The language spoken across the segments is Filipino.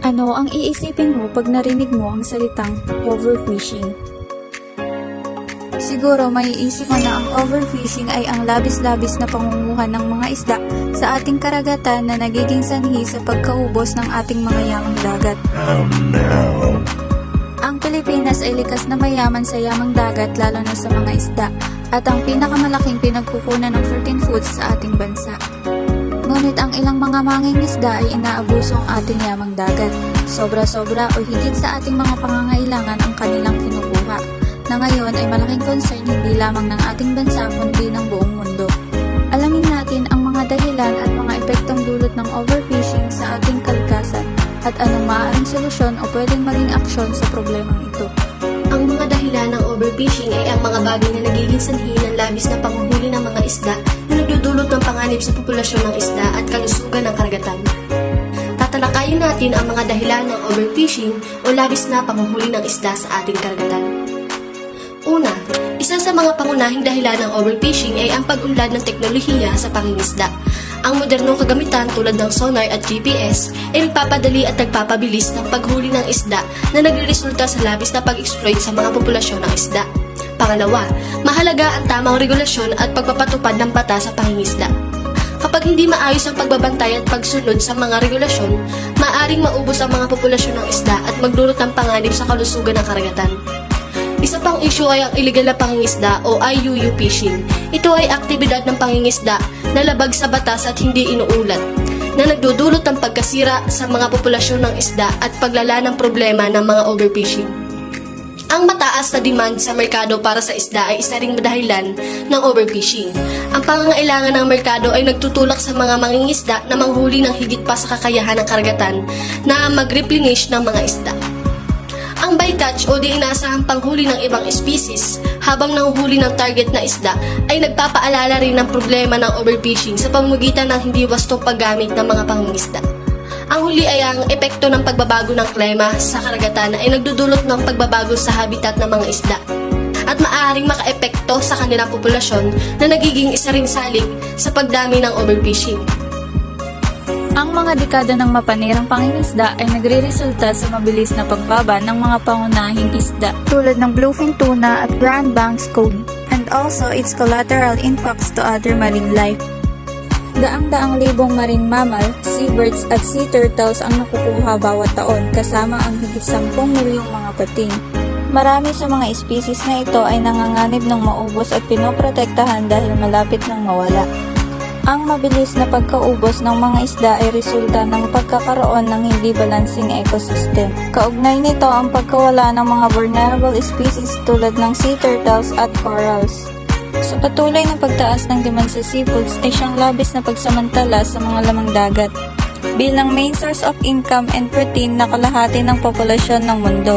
Ano ang iisipin mo pag narinig mo ang salitang overfishing? Siguro maiisip mo na ang overfishing ay ang labis-labis na pangunguha ng mga isda sa ating karagatan na nagiging sanhi sa pagkaubos ng ating mga yamang dagat. Ang Pilipinas ay likas na mayaman sa yamang dagat lalo na sa mga isda at ang pinakamalaking pinagkukunan ng fruit foods sa ating bansa. Ngunit ang ilang mga mangingisda ay inaabuso ang ating yamang dagat. Sobra-sobra o higit sa ating mga pangangailangan ang kanilang kinukuha, na ngayon ay malaking concern hindi lamang ng ating bansa kundi ng buong mundo. Alamin natin ang mga dahilan at mga epektong dulot ng overfishing sa ating kalikasan at anong maaaring solusyon o pwedeng maging aksyon sa problemang ito. Ang mga dahilan ng overfishing ay ang mga bagay na nagiging sanhi ng labis na panghuhuli ng mga isda na nagdudulot ng panganib sa populasyon ng isda at kalusugan ng karagatan. Tatalakayin natin ang mga dahilan ng overfishing o labis na panghuhuli ng isda sa ating karagatan. Una, isa sa mga pangunahing dahilan ng overfishing ay ang pag-unlad ng teknolohiya sa pangingisda. Ang modernong kagamitan tulad ng sonar at GPS ay nagpapadali at nagpapabilis ng paghuli ng isda na nagreresulta sa labis na pag-exploit sa mga populasyon ng isda. Pangalawa, mahalaga ang tamang regulasyon at pagpapatupad ng batas sa pangingisda. Kapag hindi maayos ang pagbabantay at pagsunod sa mga regulasyon, maaaring maubos ang mga populasyon ng isda at magdulot ng panganib sa kalusugan ng karagatan. Isa pang issue ay ang illegal na pangingisda o IUU fishing. Ito ay aktibidad ng pangingisda na labag sa batas at hindi inuulat, na nagdudulot ng pagkasira sa mga populasyon ng isda at paglala ng problema ng mga overfishing. Ang mataas na demand sa merkado para sa isda ay isa ring dahilan ng overfishing. Ang pangangailangan ng merkado ay nagtutulak sa mga mangingisda na manghuli ng higit pa sa kakayahan ng karagatan na mag-replenish ng mga isda. Ang bycatch o di inaasahang panghuli ng ibang species habang nanguhuli ng target na isda ay nagpapaalala rin ng problema ng overfishing sa pamamagitan ng hindi wastong paggamit ng mga pangingisda. Ang huli ay ang epekto ng pagbabago ng klima sa karagatan ay nagdudulot ng pagbabago sa habitat ng mga isda at maaaring makaepekto sa kanilang populasyon na nagiging isa ring salik sa pagdami ng overfishing. Ang mga dekada ng mapanirang pangingisda ay nagre-resulta sa mabilis na pagbaba ng mga pangunahing isda tulad ng bluefin tuna at Grand Banks cod, and also its collateral impacts to other marine life. Daang-daang libong marine mammal, seabirds at sea turtles ang nakukuha bawat taon kasama ang higit 10 milyong mga pating. Marami sa mga species na ito ay nanganganib ng maubos at pinoprotektahan dahil malapit ng mawala. Ang mabilis na pagkaubos ng mga isda ay resulta ng pagkakaroon ng hindi balancing ecosystem. Kaugnay nito ang pagkawala ng mga vulnerable species tulad ng sea turtles at corals. Sa patuloy na pagtaas ng demand sa seafoods ay siyang labis na pagsamantala sa mga lamang dagat bilang main source of income and protein na kalahati ng populasyon ng mundo.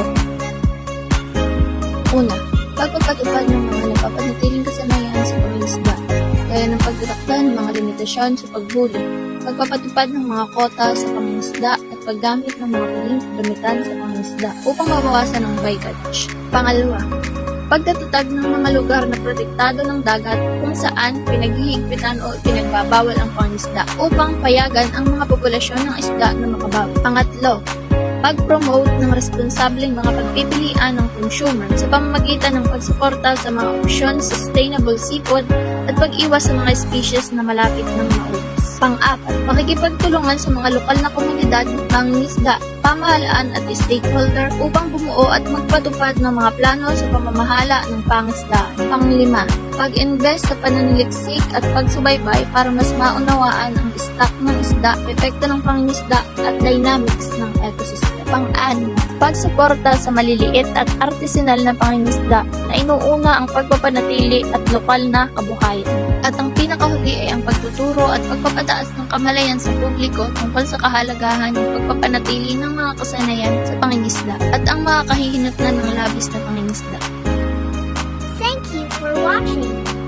Una, pagpapatupad ng mga napapanatiling kasanayan sa pangingisda, gaya ng pagtatakda ng mga limitasyon sa paghuli, pagpapatupad ng mga kota sa pangingisda at paggamit ng mga piling gamitan sa pangingisda upang mabawasan ang bycatch. Pangalawa, pagtatatag ng mga lugar na protektado ng dagat kung saan pinaghihigpitan o pinagbabawal ang pangingisda upang payagan ang mga populasyon ng isda na makabawi. Pangatlo, pag-promote ng responsableng mga pagpipilian ng consumer sa pamamagitan ng pagsuporta sa mga opsyon sa sustainable seafood at pag-iwas sa mga species na malapit ng maubos. Pang-apat, makikipagtulungan sa mga lokal na komunidad, mangingisda, pamahalaan at stakeholder upang bumuo at magpatupad ng mga plano sa pamamahala ng pangisdaan. Pang-lima, pag-invest sa pananaliksik at pagsubaybay para mas maunawaan ang stock ng isda, epekto ng pangingisda at dynamics ng ecosystem. Pang-anim, pagsuporta sa maliliit at artisanal na pangingisda na inuuna ang pagpapanatili at lokal na kabuhayan. At ang pinakahuli ay ang pagtuturo at pagpapataas ng kamalayan sa publiko tungkol sa kahalagahan ng pagpapanatili ng mga kasanayan sa pangingisda at ang mga kahihinatnan ng labis na pangingisda. Thank you for watching.